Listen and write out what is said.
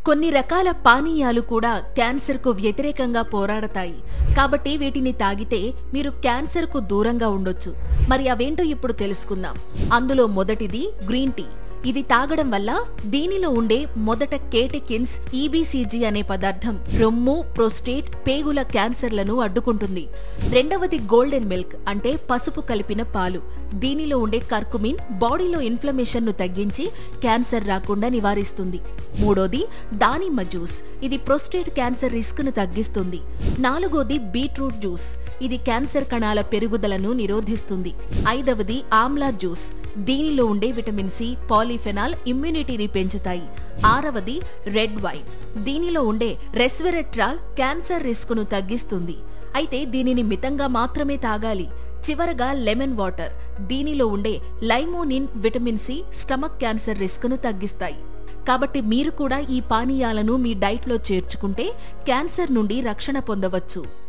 కొన్ని రకాల పానీయాలు కూడా క్యాన్సర్కు వ్యతిరేకంగా పోరాడతాయి. కాబట్టి వీటిని తాగితే మీరు క్యాన్సర్కు దూరంగా ఉండొచ్చు. మరి అవేంటో ఇప్పుడు తెలుసుకుందాం. అందులో మొదటిది గ్రీన్ టీ. ఇది తాగడం వల్ల దీనిలో ఉండే మొదట కేటెకిన్స్ ఈబీసీజీ అనే పదార్థం రొమ్ము, ప్రోస్టేట్, పేగుల క్యాన్సర్లను అడ్డుకుంటుంది. రెండవది గోల్డెన్ మిల్క్ అంటే పసుపు కలిపిన పాలు. దీనిలో ఉండే కర్కుమిన్ బాడీలో ఇన్ఫ్లమేషన్ ను తగ్గించి క్యాన్సర్ రాకుండా నివారిస్తుంది. మూడోది దానిమ్మ జ్యూస్. ఇది ప్రోస్టేట్ క్యాన్సర్ రిస్క్ ను తగ్గిస్తుంది. నాలుగోది బీట్రూట్ జ్యూస్. ఇది క్యాన్సర్ కణాల పెరుగుదలను నిరోధిస్తుంది. ఐదవది ఆమ్లా జ్యూస్. దీనిలో ఉండే విటమిన్ సి, పాలిఫెనాల్ ఇమ్యూనిటీని పెంచుతాయి. ఆరవది రెడ్ వైన్. దీనిలో ఉండే రెస్వెరెట్రాల్ క్యాన్సర్ రిస్క్ ను తగ్గిస్తుంది. అయితే దీనిని మితంగా మాత్రమే తాగాలి. చివరగా లెమన్ వాటర్. దీనిలో ఉండే limonene, vitamin C stomach cancer risk ను తగ్గిస్తాయి. కాబట్టి మీరు కూడా ఈ పానీయాలను మీ డైట్లో చేర్చుకుంటే క్యాన్సర్ నుండి రక్షణ పొందవచ్చు.